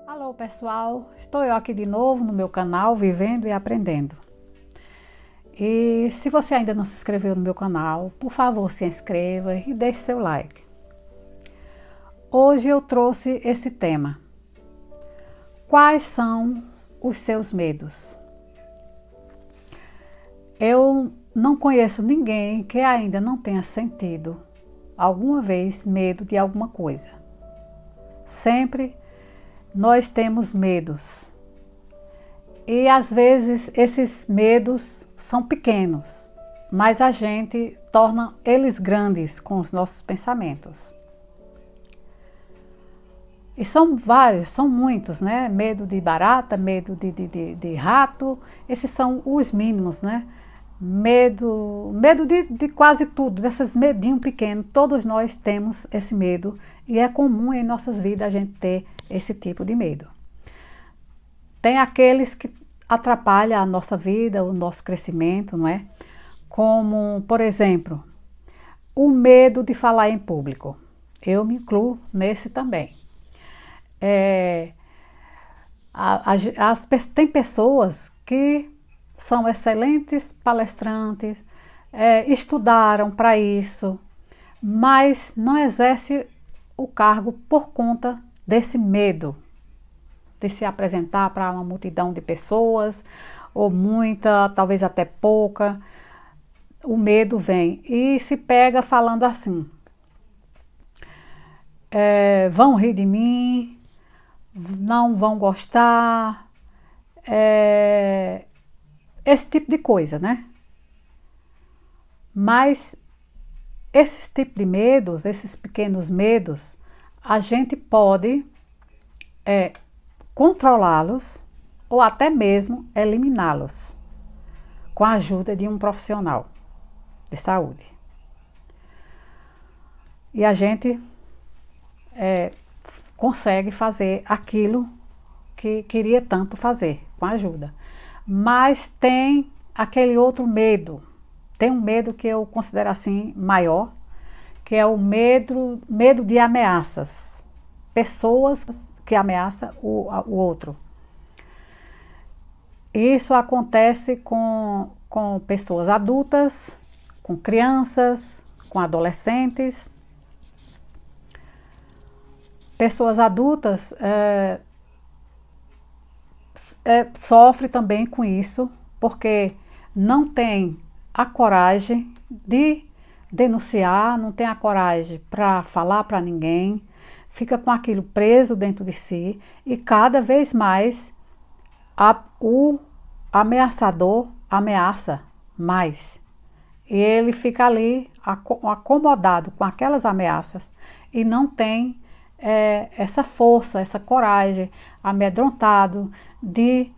Alô pessoal, estou eu aqui de novo no meu canal Vivendo e Aprendendo. E se você ainda não se inscreveu no meu canal, por favor se inscreva e deixe seu like. Hoje eu trouxe esse tema. Quais são os seus medos? Eu não conheço ninguém que ainda não tenha sentido alguma vez medo de alguma coisa. Sempre nós temos medos. E às vezes esses medos são pequenos, mas a gente torna eles grandes com os nossos pensamentos. E são vários, são muitos, né? Medo de barata, medo de rato, esses são os mínimos, né? Medo de quase tudo, desses medinhos pequenos, todos nós temos esse medo e é comum em nossas vidas a gente ter esse tipo de medo. Tem aqueles que atrapalham a nossa vida, o nosso crescimento, não é? Como, por exemplo, o medo de falar em público. Eu me incluo nesse também. Tem pessoas que são excelentes palestrantes, estudaram para isso, mas não exercem o cargo por conta desse medo de se apresentar para uma multidão de pessoas, ou muita, talvez até pouca. O medo vem e se pega falando assim: vão rir de mim, não vão gostar, esse tipo de coisa, né? Mas esses tipos de medos, esses pequenos medos, a gente pode controlá-los ou até mesmo eliminá-los com a ajuda de um profissional de saúde. E a gente consegue fazer aquilo que queria tanto fazer, com ajuda. Mas tem aquele outro medo, tem um medo que eu considero assim maior, que é o medo de ameaças, pessoas que ameaçam o outro. Isso acontece com pessoas adultas, com crianças, com adolescentes. Pessoas adultas sofrem também com isso, porque não tem a coragem de denunciar, não tem a coragem para falar para ninguém, fica com aquilo preso dentro de si e cada vez mais o ameaçador ameaça mais. E ele fica ali acomodado com aquelas ameaças e não tem essa força, essa coragem, amedrontado de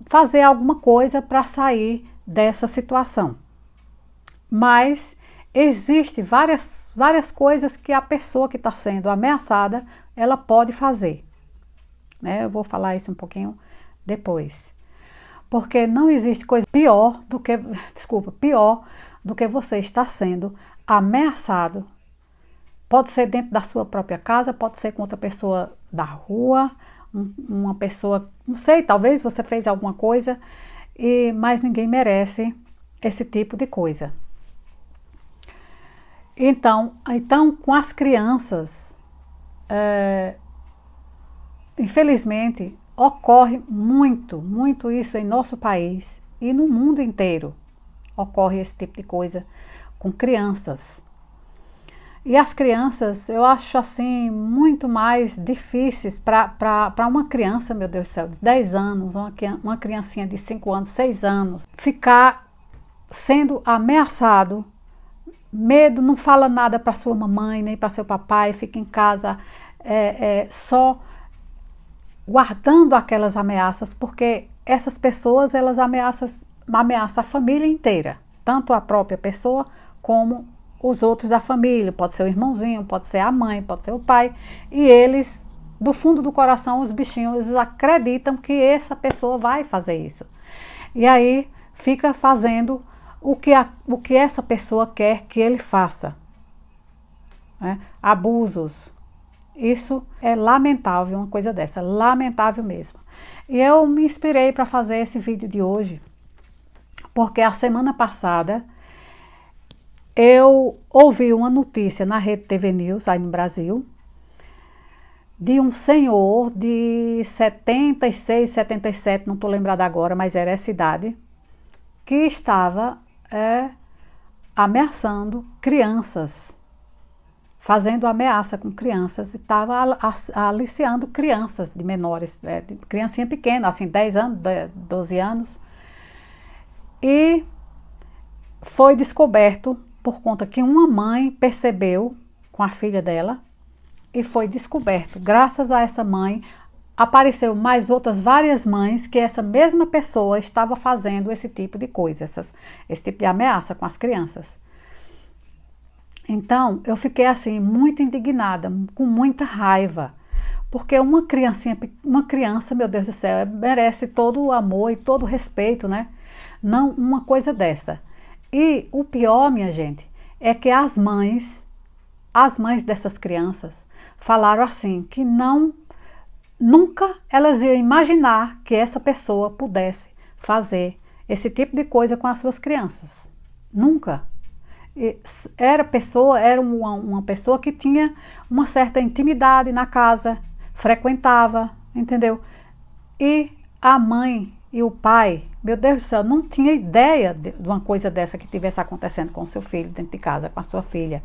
fazer alguma coisa para sair dessa situação. Mas existem várias coisas que a pessoa que está sendo ameaçada, ela pode fazer. Eu vou falar isso um pouquinho depois. Porque não existe coisa pior do que você estar sendo ameaçado. Pode ser dentro da sua própria casa, pode ser com outra pessoa da rua, uma pessoa, não sei, talvez você fez alguma coisa, mas ninguém merece esse tipo de coisa. Então com as crianças, infelizmente, ocorre muito isso em nosso país e no mundo inteiro. Ocorre esse tipo de coisa com crianças. E as crianças, eu acho assim, muito mais difíceis para uma criança, meu Deus do céu, de 10 anos, uma criancinha de 5 anos, 6 anos, ficar sendo ameaçado. Medo, não fala nada para sua mamãe, nem para seu papai, fica em casa só guardando aquelas ameaças, porque essas pessoas, elas ameaçam a família inteira, tanto a própria pessoa como os outros da família, pode ser o irmãozinho, pode ser a mãe, pode ser o pai, e eles, do fundo do coração, os bichinhos, eles acreditam que essa pessoa vai fazer isso. E aí fica fazendo o que essa pessoa quer que ele faça. Abusos. Isso é lamentável, uma coisa dessa, lamentável mesmo. E eu me inspirei para fazer esse vídeo de hoje, porque a semana passada eu ouvi uma notícia na Rede TV News, aí no Brasil, de um senhor de 76, 77, não estou lembrada agora, mas era essa idade, que estava ameaçando crianças, fazendo ameaça com crianças, e estava aliciando crianças de menores, de criancinha pequena, assim, 10 anos, 12 anos. E foi descoberto por conta que uma mãe percebeu com a filha dela, e foi descoberto. Graças a essa mãe, apareceu mais outras várias mães que essa mesma pessoa estava fazendo esse tipo de coisa, esse tipo de ameaça com as crianças. Então, eu fiquei assim, muito indignada, com muita raiva, porque uma criança, meu Deus do céu, merece todo o amor e todo o respeito, né? Não uma coisa dessa. E o pior, minha gente, é que as mães dessas crianças falaram assim, que nunca elas iam imaginar que essa pessoa pudesse fazer esse tipo de coisa com as suas crianças. Nunca. Era uma pessoa que tinha uma certa intimidade na casa, frequentava, entendeu? E a mãe e o pai, meu Deus do céu, não tinha ideia de uma coisa dessa que estivesse acontecendo com o seu filho dentro de casa, com a sua filha.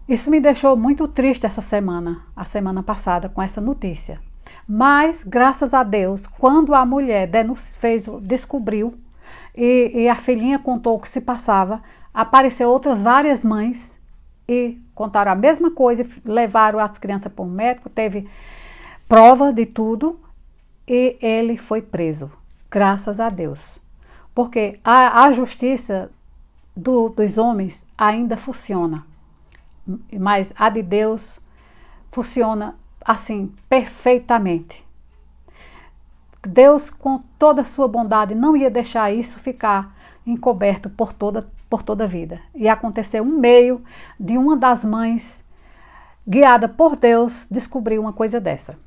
Isso me deixou muito triste essa semana, a semana passada, com essa notícia. Mas, graças a Deus, quando a mulher descobriu, e a filhinha contou o que se passava, apareceu outras várias mães e contaram a mesma coisa, levaram as crianças para o médico, teve prova de tudo e ele foi preso, graças a Deus. Porque a justiça dos homens ainda funciona, mas a de Deus funciona assim, perfeitamente. Deus, com toda a sua bondade, não ia deixar isso ficar encoberto por toda a vida. E aconteceu um meio de uma das mães, guiada por Deus, descobrir uma coisa dessa.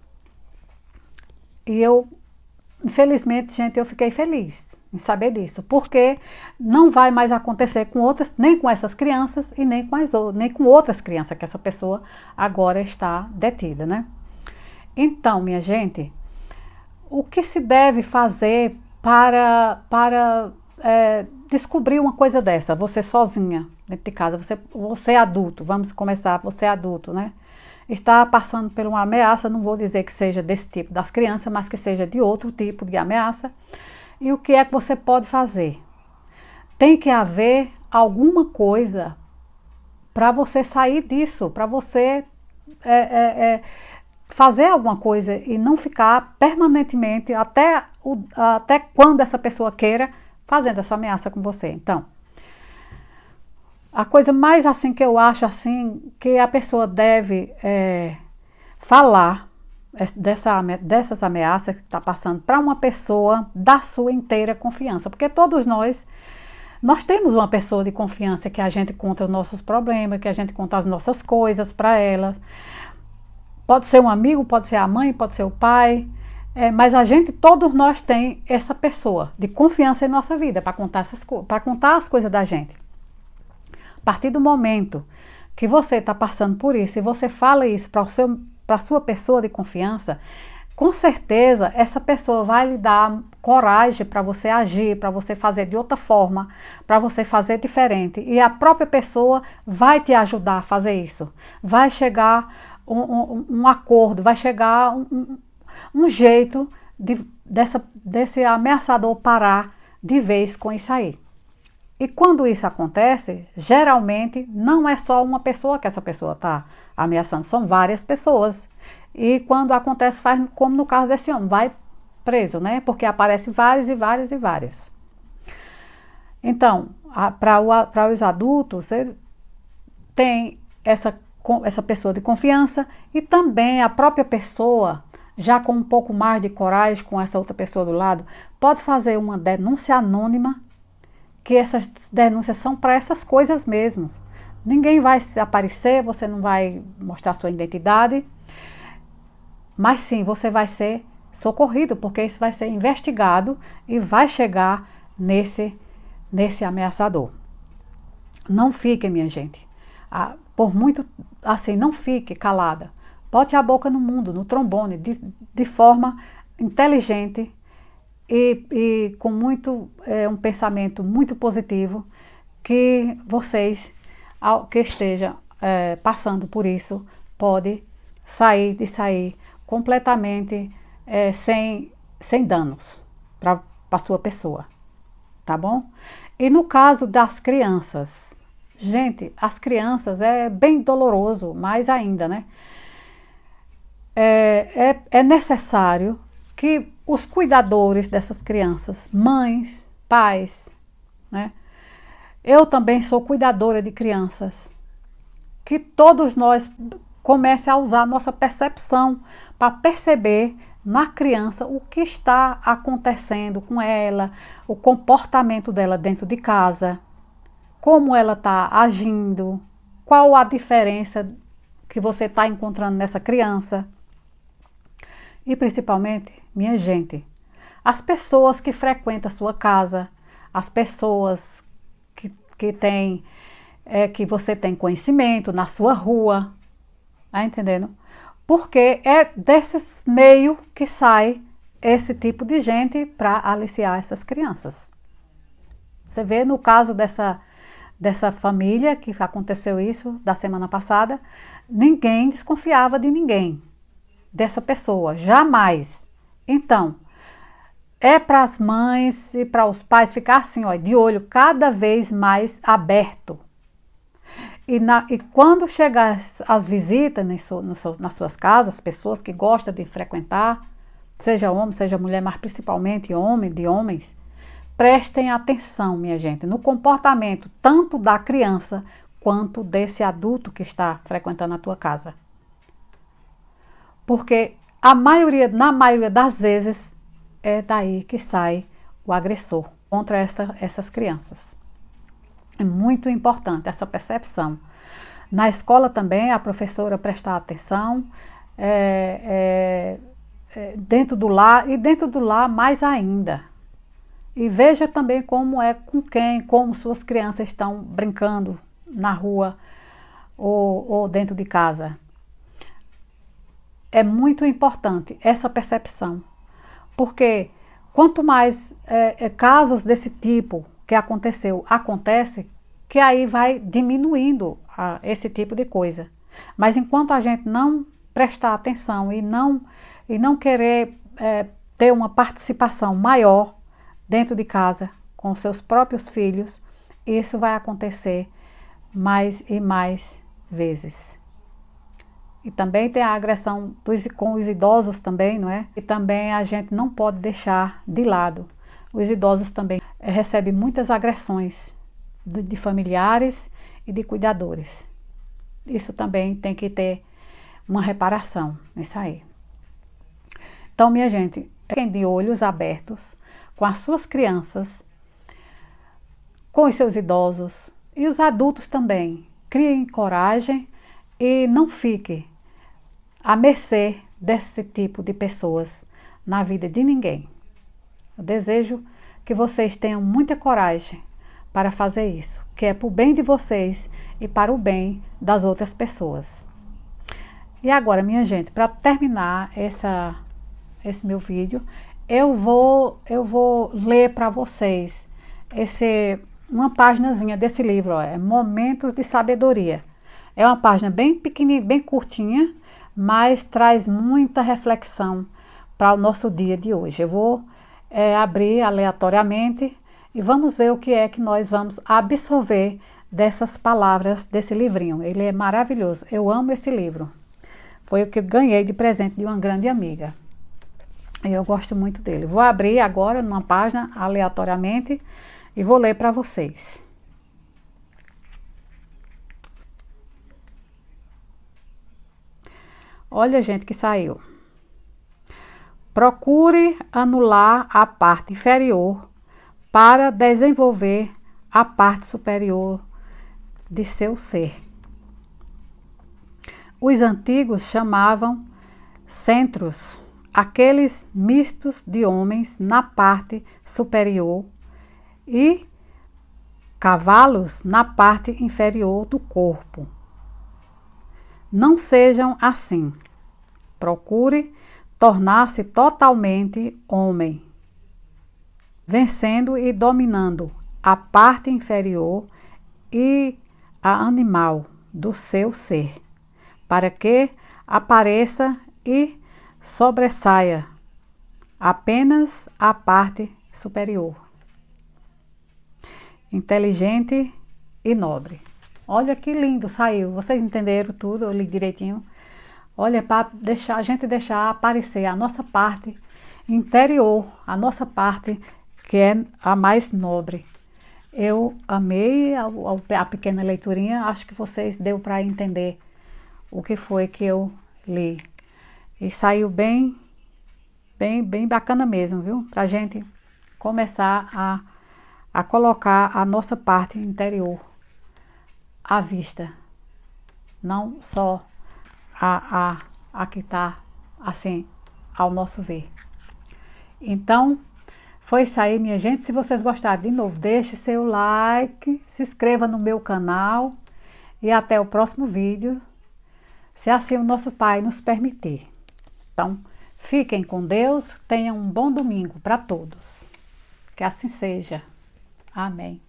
E eu, infelizmente, gente, eu fiquei feliz em saber disso, porque não vai mais acontecer com outras, nem com essas crianças e nem com outras crianças que essa pessoa agora está detida, né? Então, minha gente, o que se deve fazer para descobrir uma coisa dessa? Você sozinha, dentro de casa, você adulto, vamos começar, você adulto, né? Está passando por uma ameaça, não vou dizer que seja desse tipo das crianças, mas que seja de outro tipo de ameaça. E o que é que você pode fazer? Tem que haver alguma coisa para você sair disso, para você fazer alguma coisa e não ficar permanentemente, até quando essa pessoa queira, fazendo essa ameaça com você. Então, a coisa mais assim que eu acho assim, que a pessoa deve falar dessas ameaças que está passando para uma pessoa da sua inteira confiança, porque todos nós temos uma pessoa de confiança que a gente conta os nossos problemas, que a gente conta as nossas coisas para ela. Pode ser um amigo, pode ser a mãe, pode ser o pai, mas todos nós tem essa pessoa de confiança em nossa vida para contar as coisas da gente. A partir do momento que você está passando por isso e você fala isso para a sua pessoa de confiança, com certeza essa pessoa vai lhe dar coragem para você agir, para você fazer de outra forma, para você fazer diferente. E a própria pessoa vai te ajudar a fazer isso. Vai chegar um acordo, vai chegar um jeito desse ameaçador parar de vez com isso aí. E quando isso acontece, geralmente não é só uma pessoa que essa pessoa está ameaçando, são várias pessoas. E quando acontece, faz como no caso desse homem, vai preso, né? Porque aparece vários e várias e várias. Então, para os adultos, tem essa pessoa de confiança e também a própria pessoa, já com um pouco mais de coragem com essa outra pessoa do lado, pode fazer uma denúncia anônima, que essas denúncias são para essas coisas mesmo. Ninguém vai se aparecer, você não vai mostrar sua identidade, mas sim, você vai ser socorrido, porque isso vai ser investigado e vai chegar nesse ameaçador. Não fique, minha gente, por muito, assim, não fique calada. Bote a boca no mundo, no trombone, de forma inteligente e com um pensamento muito positivo, que vocês, que estejam passando por isso, pode sair completamente sem danos para a sua pessoa, tá bom? E no caso das crianças, gente, as crianças é bem doloroso, mais ainda, né? É necessário que os cuidadores dessas crianças, mães, pais, né? Eu também sou cuidadora de crianças, que todos nós comece a usar a nossa percepção para perceber na criança o que está acontecendo com ela, o comportamento dela dentro de casa, como ela está agindo, qual a diferença que você está encontrando nessa criança. E principalmente, minha gente, as pessoas que frequentam a sua casa, as pessoas que você tem conhecimento na sua rua, tá entendendo? Porque é desses meios que sai esse tipo de gente para aliciar essas crianças. Você vê no caso dessa família que aconteceu isso da semana passada, ninguém desconfiava de ninguém, dessa pessoa, jamais. Então, é para as mães e para os pais ficar assim, ó, de olho cada vez mais aberto. E quando chegar as visitas nas suas casas, pessoas que gostam de frequentar, seja homem, seja mulher, mas principalmente homens, prestem atenção, minha gente, no comportamento tanto da criança quanto desse adulto que está frequentando a tua casa. Porque na maioria das vezes, é daí que sai o agressor contra essas crianças. É muito importante essa percepção. Na escola também, a professora prestar atenção, dentro do lar, e dentro do lar mais ainda. E veja também como é com quem, como suas crianças estão brincando na rua ou dentro de casa. É muito importante essa percepção, porque quanto mais casos desse tipo que acontece, que aí vai diminuindo esse tipo de coisa. Mas enquanto a gente não prestar atenção e não querer ter uma participação maior dentro de casa com seus próprios filhos, isso vai acontecer mais e mais vezes. E também tem a agressão com os idosos também, não é? E também a gente não pode deixar de lado. Os idosos também recebem muitas agressões de familiares e de cuidadores. Isso também tem que ter uma reparação nisso aí. Então, minha gente, fiquem de olhos abertos com as suas crianças, com os seus idosos e os adultos também. Criem coragem e não fiquem à mercê desse tipo de pessoas na vida de ninguém. Eu desejo que vocês tenham muita coragem para fazer isso, que é para o bem de vocês e para o bem das outras pessoas. E agora, minha gente, para terminar esse meu vídeo, eu vou ler para vocês uma paginazinha desse livro, ó, é Momentos de Sabedoria. É uma página bem pequenininha, bem curtinha, mas traz muita reflexão para o nosso dia de hoje. Eu vou abrir aleatoriamente e vamos ver o que é que nós vamos absorver dessas palavras desse livrinho. Ele é maravilhoso, eu amo esse livro. Foi o que eu ganhei de presente de uma grande amiga. Eu gosto muito dele. Vou abrir agora numa página aleatoriamente e vou ler para vocês. Olha, gente, que saiu. Procure anular a parte inferior para desenvolver a parte superior de seu ser. Os antigos chamavam centros aqueles mistos de homens na parte superior e cavalos na parte inferior do corpo. Não sejam assim. Procure tornar-se totalmente homem, vencendo e dominando a parte inferior e a animal do seu ser, para que apareça e sobressaia apenas a parte superior. Inteligente e nobre. Olha que lindo saiu. Vocês entenderam tudo? Eu li direitinho. Olha, para a gente deixar aparecer a nossa parte interior, a nossa parte que é a mais nobre. Eu amei a pequena leiturinha. Acho que vocês deu para entender o que foi que eu li. E saiu bem bacana mesmo, viu? Para a gente começar a colocar a nossa parte interior à vista. Não só a que está assim, ao nosso ver. Então, foi isso aí, minha gente. Se vocês gostaram, de novo, deixe seu like, se inscreva no meu canal e até o próximo vídeo, se assim o nosso Pai nos permitir. Então, fiquem com Deus, tenham um bom domingo para todos. Que assim seja. Amém.